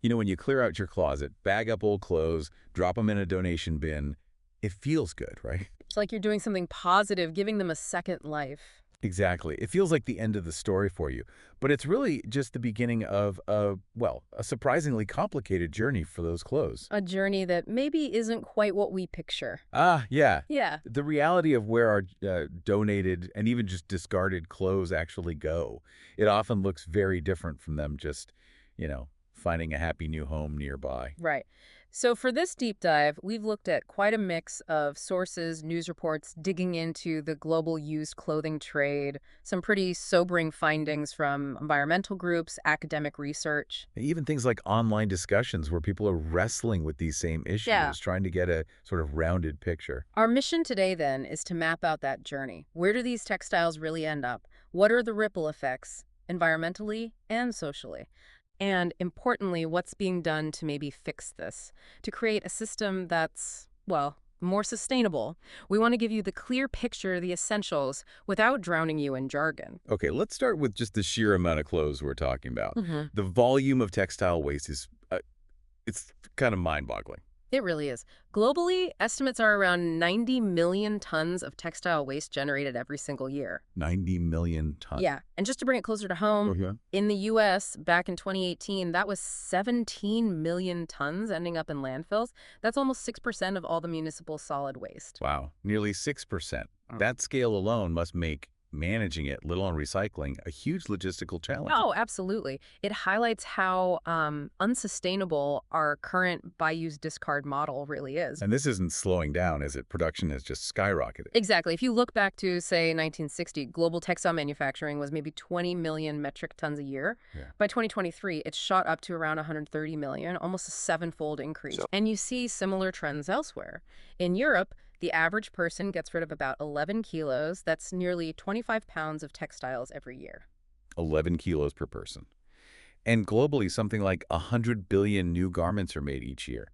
You know, when you clear out your closet, bag up old clothes, drop them in a donation bin, it feels good, right? It's like you're doing something positive, giving them a second life. Exactly. It feels like the end of the story for you, but it's really just the beginning of a surprisingly complicated journey for those clothes. A journey that maybe isn't quite what we picture. Ah, yeah. Yeah. The reality of where our donated and even just discarded clothes actually go, it often looks very different from them just, finding a happy new home nearby. Right. So for this deep dive, we've looked at quite a mix of sources, news reports, digging into the global used clothing trade, some pretty sobering findings from environmental groups, academic research. Even things like online discussions where people are wrestling with these same Yeah. issues, trying to get a sort of rounded picture. Our mission today, then, is to map out that journey. Where do these textiles really end up? What are the ripple effects, environmentally and socially? And importantly, what's being done to maybe fix this, to create a system that's, well, more sustainable. We want to give you the clear picture, the essentials, without drowning you in jargon. Okay, let's start with just the sheer amount of clothes we're talking about. hmm The volume of textile waste is, it's kind of mind-boggling. It really is. Globally, estimates are around 90 million tons of textile waste generated every single year. 90 million tons. Yeah, and just to bring it closer to home, Okay. in the U.S., back in 2018, that was 17 million tons ending up in landfills. That's almost 6% of all the municipal solid waste. Wow, nearly 6%. That scale alone must make managing it, let alone recycling, a huge logistical challenge. Oh, absolutely. It highlights how unsustainable our current buy, use, discard model really is. And this isn't slowing down, is it? Production has just skyrocketed. Exactly. If you look back to, say, 1960, global textile manufacturing was maybe 20 million metric tons a year. Yeah. By 2023, it shot up to around 130 million, almost a seven-fold increase. And you see similar trends elsewhere. In Europe, the average person gets rid of about 11 kilos. That's nearly 25 pounds of textiles every year. 11 kilos per person. And globally, something like 100 billion new garments are made each year.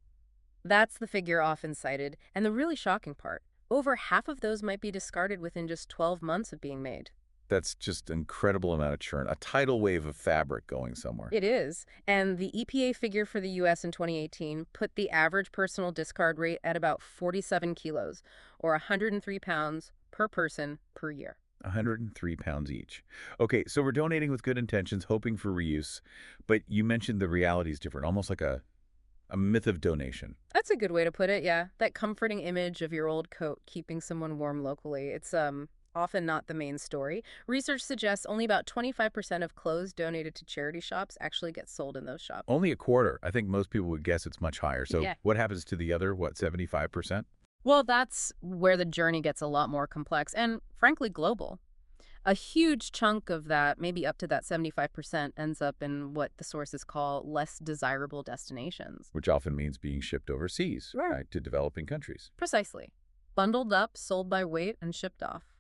That's the figure often cited. And the really shocking part, over half of those might be discarded within just 12 months of being made. That's just an incredible amount of churn, a tidal wave of fabric going somewhere. It is. And the EPA figure for the U.S. in 2018 put the average personal discard rate at about 47 kilos, or 103 pounds per person per year. 103 pounds each. Okay, so we're donating with good intentions, hoping for reuse, but you mentioned the reality is different, almost like a myth of donation. That's a good way to put it, yeah. That comforting image of your old coat keeping someone warm locally. It's often not the main story. Research suggests only about 25% of clothes donated to charity shops actually get sold in those shops. Only a quarter. I think most people would guess it's much higher. So Yeah. what happens to the other, 75%? Well, that's where the journey gets a lot more complex and, frankly, global. A huge chunk of that, maybe up to that 75%, ends up in what the sources call less desirable destinations. Which often means being shipped overseas, Right. right, to developing countries. Precisely. Bundled up, sold by weight, and shipped off.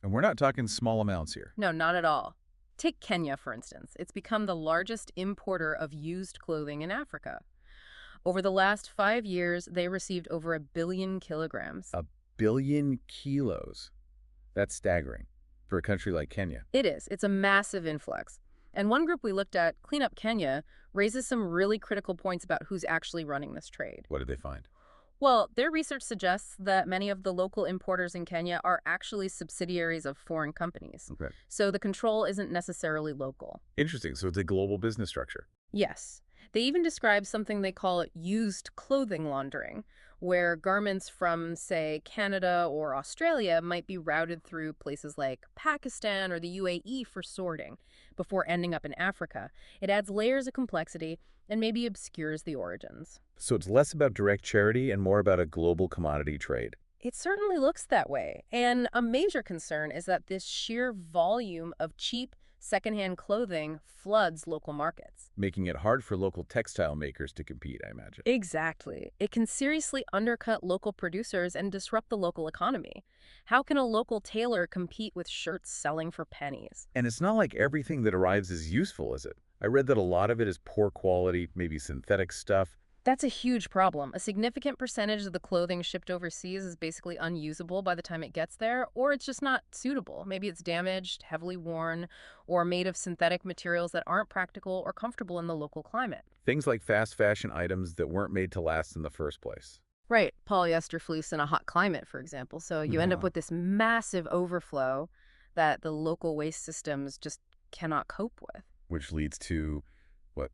And we're not talking small amounts here. No, not at all. Take Kenya, for instance. It's become the largest importer of used clothing in Africa. Over the last 5 years, they received over 1 billion kilograms. A billion kilos. That's staggering for a country like Kenya. It is. It's a massive influx. And one group we looked at, Clean Up Kenya, raises some really critical points about who's actually running this trade. What did they find? Well, their research suggests that many of the local importers in Kenya are actually subsidiaries of foreign companies. Okay. So the control isn't necessarily local. Interesting. So it's a global business structure. Yes. They even describe something they call used clothing laundering, where garments from, say, Canada or Australia might be routed through places like Pakistan or the UAE for sorting before ending up in Africa. It adds layers of complexity and maybe obscures the origins. So it's less about direct charity and more about a global commodity trade. It certainly looks that way. And a major concern is that this sheer volume of cheap, secondhand clothing floods local markets. Making it hard for local textile makers to compete, I imagine. Exactly. It can seriously undercut local producers and disrupt the local economy. How can a local tailor compete with shirts selling for pennies? And it's not like everything that arrives is useful, is it? I read that a lot of it is poor quality, maybe synthetic stuff. That's a huge problem. A significant percentage of the clothing shipped overseas is basically unusable by the time it gets there, or it's just not suitable. Maybe it's damaged, heavily worn, or made of synthetic materials that aren't practical or comfortable in the local climate. Things like fast fashion items that weren't made to last in the first place. Right, polyester fleece in a hot climate, for example. So you end up Yeah. with this massive overflow that the local waste systems just cannot cope with. Which leads to what?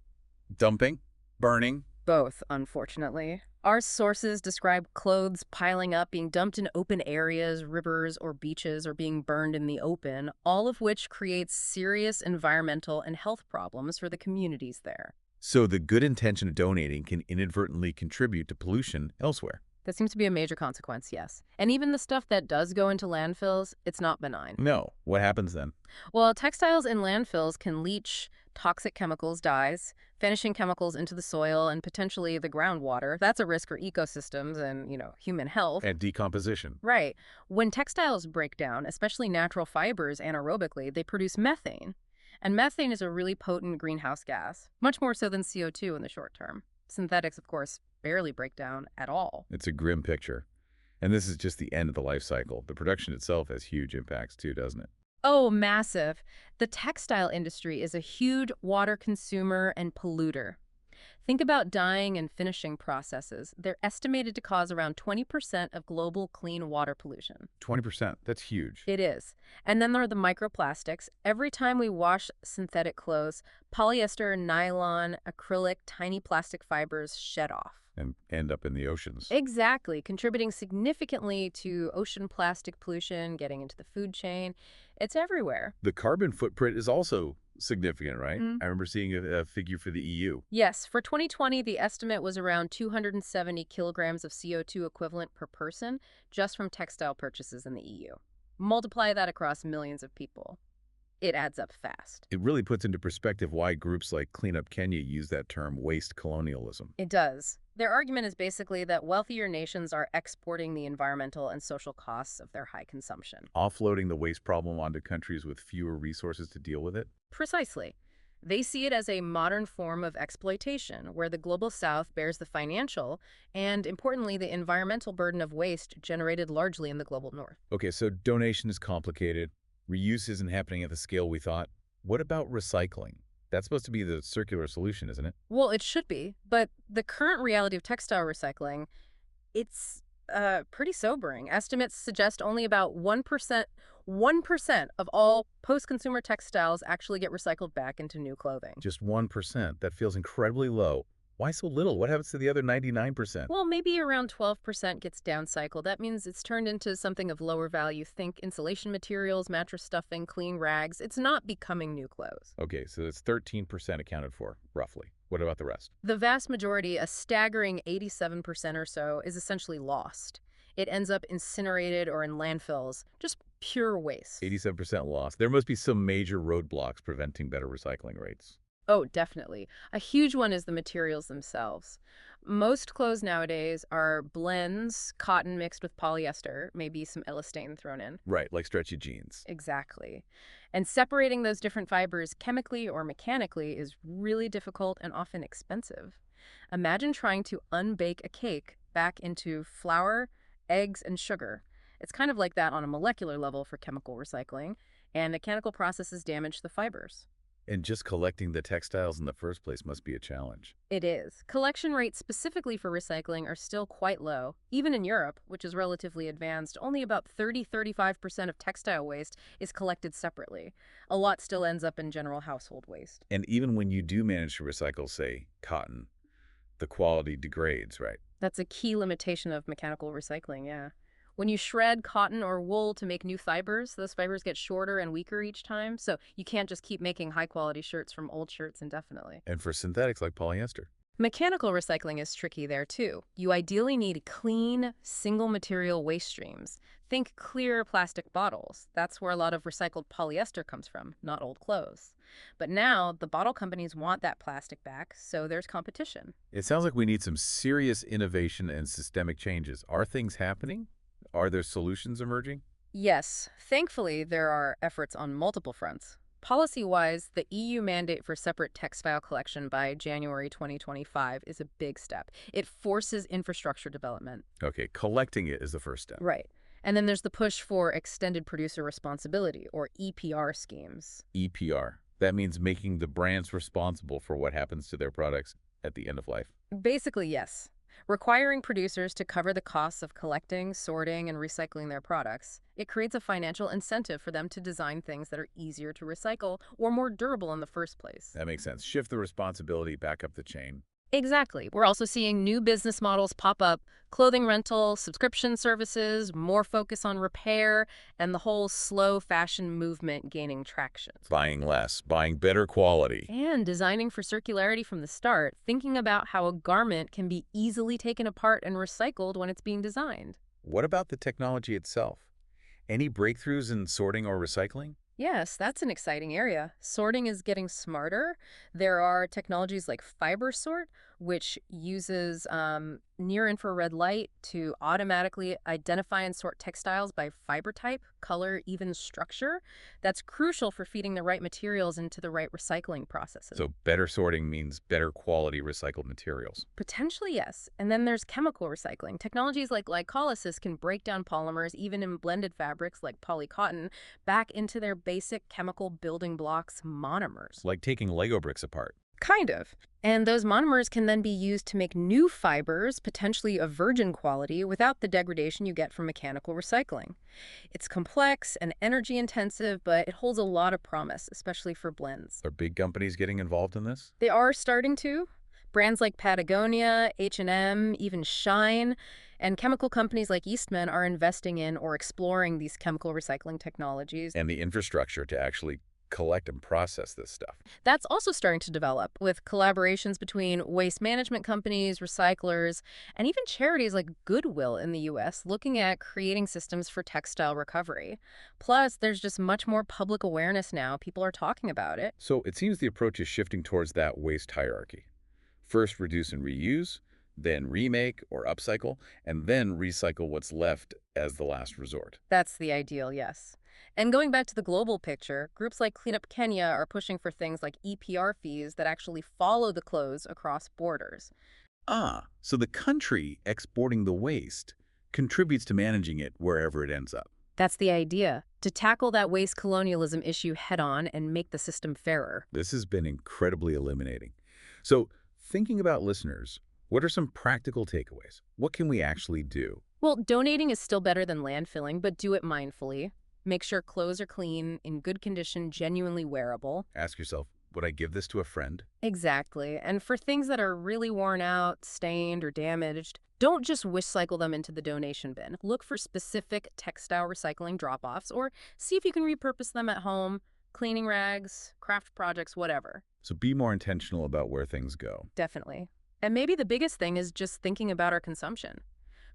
Dumping? Burning? Both, unfortunately. Our sources describe clothes piling up, being dumped in open areas, rivers, or beaches, or being burned in the open, all of which creates serious environmental and health problems for the communities there. So the good intention of donating can inadvertently contribute to pollution elsewhere. That seems to be a major consequence, yes. And even the stuff that does go into landfills, it's not benign. No. What happens then? Well, textiles in landfills can leach toxic chemicals, dyes, finishing chemicals into the soil and potentially the groundwater. That's a risk for ecosystems and, human health. And decomposition. Right. When textiles break down, especially natural fibers anaerobically, they produce methane. And methane is a really potent greenhouse gas, much more so than CO2 in the short term. Synthetics, of course, barely break down at all. It's a grim picture. And this is just the end of the life cycle. The production itself has huge impacts too, doesn't it? Oh, massive. The textile industry is a huge water consumer and polluter. Think about dyeing and finishing processes. They're estimated to cause around 20% of global clean water pollution. 20%. That's huge. It is. And then there are the microplastics. Every time we wash synthetic clothes, polyester, nylon, acrylic, tiny plastic fibers shed off. And end up in the oceans. Exactly, contributing significantly to ocean plastic pollution, getting into the food chain. It's everywhere. The carbon footprint is also significant, right? Mm. I remember seeing a figure for the EU. Yes, for 2020, the estimate was around 270 kilograms of CO2 equivalent per person just from textile purchases in the EU. Multiply that across millions of people. It adds up fast. It really puts into perspective why groups like Clean Up Kenya use that term waste colonialism. It does. Their argument is basically that wealthier nations are exporting the environmental and social costs of their high consumption. Offloading the waste problem onto countries with fewer resources to deal with it. Precisely. They see it as a modern form of exploitation, where the global south bears the financial and, importantly, the environmental burden of waste generated largely in the global north. Okay, so donation is complicated. Reuse isn't happening at the scale we thought. What about recycling? That's supposed to be the circular solution, isn't it? Well, it should be, but the current reality of textile recycling, it's pretty sobering. Estimates suggest only about 1% of all post-consumer textiles actually get recycled back into new clothing. Just 1%. That feels incredibly low. Why so little? What happens to the other 99%? Well, maybe around 12% gets downcycled. That means it's turned into something of lower value. Think insulation materials, mattress stuffing, clean rags. It's not becoming new clothes. Okay, so it's 13% accounted for, roughly. What about the rest? The vast majority, a staggering 87% or so, is essentially lost. It ends up incinerated or in landfills, just pure waste. 87% lost. There must be some major roadblocks preventing better recycling rates. Oh, definitely. A huge one is the materials themselves. Most clothes nowadays are blends, cotton mixed with polyester, maybe some elastane thrown in. Right, like stretchy jeans. Exactly. And separating those different fibers chemically or mechanically is really difficult and often expensive. Imagine trying to unbake a cake back into flour, eggs, and sugar. It's kind of like that on a molecular level for chemical recycling, and mechanical processes damage the fibers. And just collecting the textiles in the first place must be a challenge. It is. Collection rates specifically for recycling are still quite low. Even in Europe, which is relatively advanced, only about 30–35% of textile waste is collected separately. A lot still ends up in general household waste. And even when you do manage to recycle, say, cotton, the quality degrades, right? That's a key limitation of mechanical recycling, yeah. When you shred cotton or wool to make new fibers, those fibers get shorter and weaker each time, so you can't just keep making high-quality shirts from old shirts indefinitely. And for synthetics like polyester. Mechanical recycling is tricky there, too. You ideally need clean, single-material waste streams. Think clear plastic bottles. That's where a lot of recycled polyester comes from, not old clothes. But now, the bottle companies want that plastic back, so there's competition. It sounds like we need some serious innovation and systemic changes. Are things happening? Are there solutions emerging? Yes, thankfully, there are efforts on multiple fronts. Policy-wise, the EU mandate for separate textile collection by January 2025 is a big step. It forces infrastructure development. Okay, collecting it is the first step. Right. And then there's the push for extended producer responsibility, or EPR schemes. EPR. That means making the brands responsible for what happens to their products at the end of life. Basically, yes. Requiring producers to cover the costs of collecting, sorting, and recycling their products. It creates a financial incentive for them to design things that are easier to recycle or more durable in the first place. That makes sense. Shift the responsibility back up the chain. Exactly. We're also seeing new business models pop up: clothing rental, subscription services, more focus on repair, and the whole slow fashion movement gaining traction. Buying less, buying better quality. And designing for circularity from the start, thinking about how a garment can be easily taken apart and recycled when it's being designed. What about the technology itself? Any breakthroughs in sorting or recycling? Yes, that's an exciting area. Sorting is getting smarter. There are technologies like fiber sort, which uses near-infrared light to automatically identify and sort textiles by fiber type, color, even structure. That's crucial for feeding the right materials into the right recycling processes. So better sorting means better quality recycled materials. Potentially, yes. And then there's chemical recycling. Technologies like glycolysis can break down polymers, even in blended fabrics like polycotton, back into their basic chemical building blocks, monomers. Like taking Lego bricks apart. Kind of. And those monomers can then be used to make new fibers, potentially of virgin quality, without the degradation you get from mechanical recycling. It's complex and energy intensive, but it holds a lot of promise, especially for blends. Are big companies getting involved in this? They are starting to. Brands like Patagonia, H&M, even Shine, and chemical companies like Eastman are investing in or exploring these chemical recycling technologies. And the infrastructure to actually collect and process this stuff. That's also starting to develop with collaborations between waste management companies, recyclers, and even charities like Goodwill in the US looking at creating systems for textile recovery. Plus, there's just much more public awareness now. People are talking about it. So it seems the approach is shifting towards that waste hierarchy. First, reduce and reuse, then remake or upcycle, and then recycle what's left as the last resort. That's the ideal, yes. And going back to the global picture, groups like Cleanup Kenya are pushing for things like EPR fees that actually follow the clothes across borders. Ah, so the country exporting the waste contributes to managing it wherever it ends up. That's the idea, to tackle that waste colonialism issue head on and make the system fairer. This has been incredibly illuminating. So, thinking about listeners, what are some practical takeaways? What can we actually do? Well, donating is still better than landfilling, but do it mindfully. Make sure clothes are clean, in good condition, genuinely wearable. Ask yourself, would I give this to a friend? Exactly. And for things that are really worn out, stained, or damaged, don't just wish cycle them into the donation bin. Look for specific textile recycling drop-offs, or see if you can repurpose them at home, cleaning rags, craft projects, whatever. So be more intentional about where things go. Definitely. And maybe the biggest thing is just thinking about our consumption.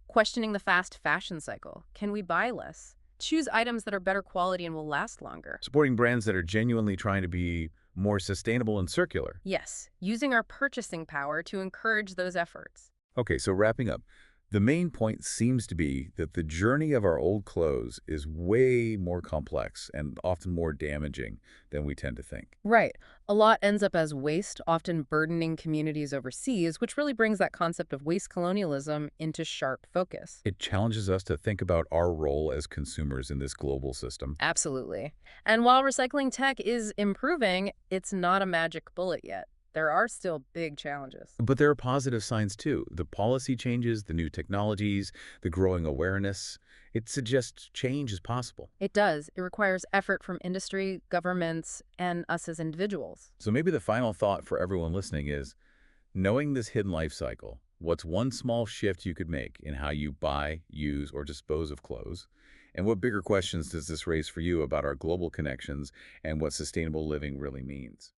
Questioning the fast fashion cycle. Can we buy less? Choose items that are better quality and will last longer. Supporting brands that are genuinely trying to be more sustainable and circular. Yes, using our purchasing power to encourage those efforts. Okay, so wrapping up, the main point seems to be that the journey of our old clothes is way more complex and often more damaging than we tend to think. Right. A lot ends up as waste, often burdening communities overseas, which really brings that concept of waste colonialism into sharp focus. It challenges us to think about our role as consumers in this global system. Absolutely. And while recycling tech is improving, it's not a magic bullet yet. There are still big challenges. But there are positive signs too. The policy changes, the new technologies, the growing awareness. It suggests change is possible. It does. It requires effort from industry, governments, and us as individuals. So maybe the final thought for everyone listening is, knowing this hidden life cycle, what's one small shift you could make in how you buy, use, or dispose of clothes? And what bigger questions does this raise for you about our global connections and what sustainable living really means?